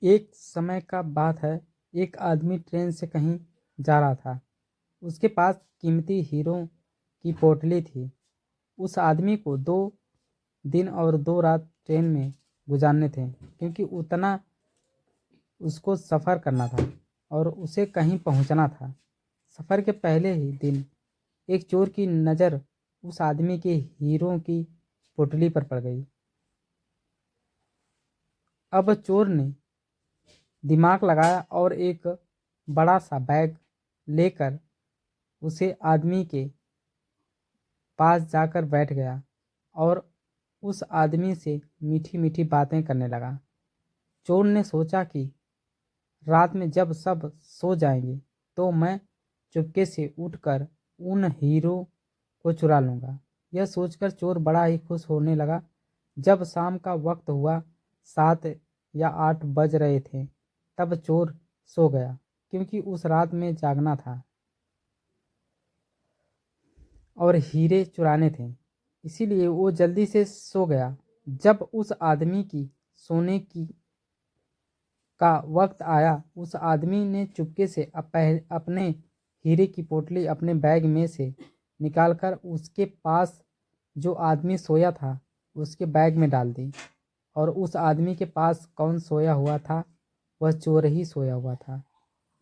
एक समय का बात है। एक आदमी ट्रेन से कहीं जा रहा था। उसके पास कीमती हीरों की पोटली थी। उस आदमी को 2 दिन और 2 रात ट्रेन में गुजारने थे, क्योंकि उतना उसको सफ़र करना था और उसे कहीं पहुंचना था। सफ़र के पहले ही दिन एक चोर की नज़र उस आदमी के हीरों की पोटली पर पड़ गई। अब चोर ने दिमाग लगाया और एक बड़ा सा बैग लेकर उसे आदमी के पास जाकर बैठ गया और उस आदमी से मीठी मीठी बातें करने लगा। चोर ने सोचा कि रात में जब सब सो जाएंगे तो मैं चुपके से उठकर उन हीरो को चुरा लूँगा। यह सोचकर चोर बड़ा ही खुश होने लगा। जब शाम का वक्त हुआ, 7 या 8 बज रहे थे, तब चोर सो गया, क्योंकि उस रात में जागना था और हीरे चुराने थे। इसीलिए वो जल्दी से सो गया। जब उस आदमी की सोने की का वक्त आया, उस आदमी ने चुपके से अपने हीरे की पोटली अपने बैग में से निकालकर उसके पास जो आदमी सोया था उसके बैग में डाल दी। और उस आदमी के पास कौन सोया हुआ था? वह चोर ही सोया हुआ था।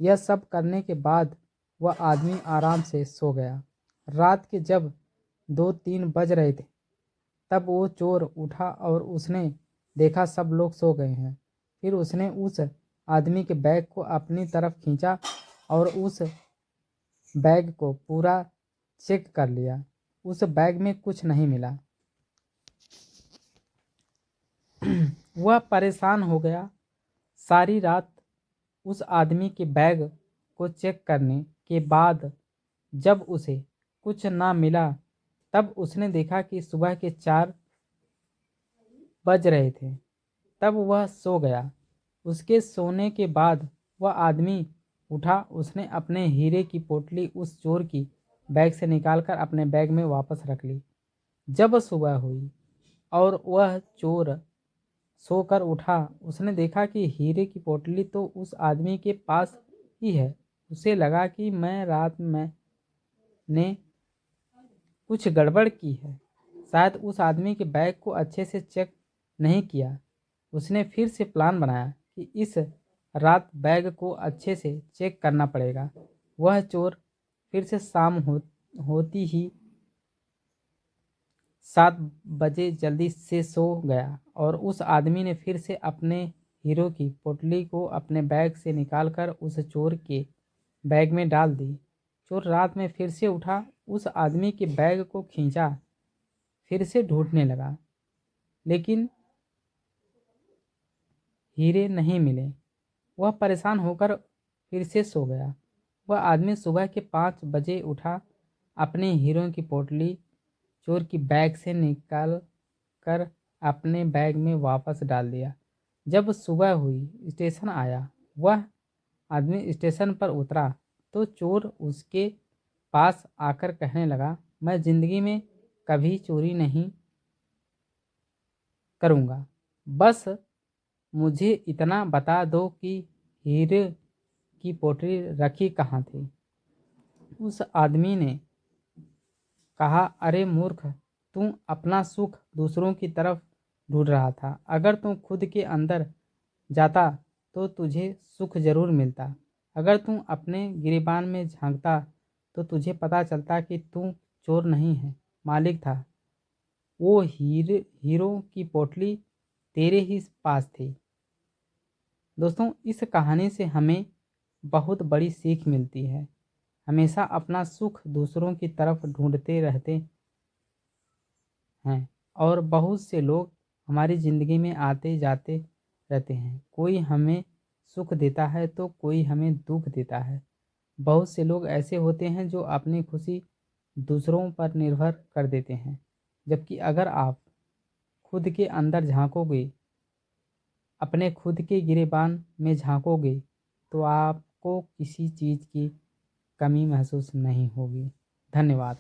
यह सब करने के बाद वह आदमी आराम से सो गया। रात के जब 2-3 बज रहे थे, तब वो चोर उठा और उसने देखा सब लोग सो गए हैं। फिर उसने उस आदमी के बैग को अपनी तरफ खींचा और उस बैग को पूरा चेक कर लिया। उस बैग में कुछ नहीं मिला। वह परेशान हो गया। सारी रात उस आदमी के बैग को चेक करने के बाद जब उसे कुछ ना मिला, तब उसने देखा कि सुबह के 4 बज रहे थे। तब वह सो गया। उसके सोने के बाद वह आदमी उठा। उसने अपने हीरे की पोटली उस चोर की बैग से निकालकर अपने बैग में वापस रख ली। जब सुबह हुई और वह चोर सोकर उठा, उसने देखा कि हीरे की पोटली तो उस आदमी के पास ही है। उसे लगा कि मैं रात में ने कुछ गड़बड़ की है। शायद उस आदमी के बैग को अच्छे से चेक नहीं किया। उसने फिर से प्लान बनाया कि इस रात बैग को अच्छे से चेक करना पड़ेगा। वह चोर फिर से शाम होती ही 7 बजे जल्दी से सो गया और उस आदमी ने फिर से अपने हीरो की पोटली को अपने बैग से निकालकर उस चोर के बैग में डाल दी। चोर रात में फिर से उठा, उस आदमी के बैग को खींचा, फिर से ढूंढने लगा, लेकिन हीरे नहीं मिले। वह परेशान होकर फिर से सो गया। वह आदमी सुबह के 5 बजे उठा, अपने हीरो की पोटली चोर की बैग से निकाल कर अपने बैग में वापस डाल दिया। जब सुबह हुई, स्टेशन आया। वह आदमी स्टेशन पर उतरा तो चोर उसके पास आकर कहने लगा, मैं ज़िंदगी में कभी चोरी नहीं करूँगा। बस मुझे इतना बता दो कि हीरे की पोटली रखी कहाँ थी। उस आदमी ने कहा, अरे मूर्ख, तू अपना सुख दूसरों की तरफ ढूंढ रहा था। अगर तू खुद के अंदर जाता तो तुझे सुख जरूर मिलता। अगर तू अपने गिरेबान में झांकता तो तुझे पता चलता कि तू चोर नहीं है, मालिक था। वो हीरो की पोटली तेरे ही पास थी। दोस्तों, इस कहानी से हमें बहुत बड़ी सीख मिलती है। हमेशा अपना सुख दूसरों की तरफ ढूंढते रहते हैं और बहुत से लोग हमारी ज़िंदगी में आते जाते रहते हैं। कोई हमें सुख देता है तो कोई हमें दुख देता है। बहुत से लोग ऐसे होते हैं जो अपनी खुशी दूसरों पर निर्भर कर देते हैं। जबकि अगर आप खुद के अंदर झांकोगे, अपने खुद के गिरेबान में झांकोगे, तो आपको किसी चीज़ की कमी महसूस नहीं होगी। धन्यवाद।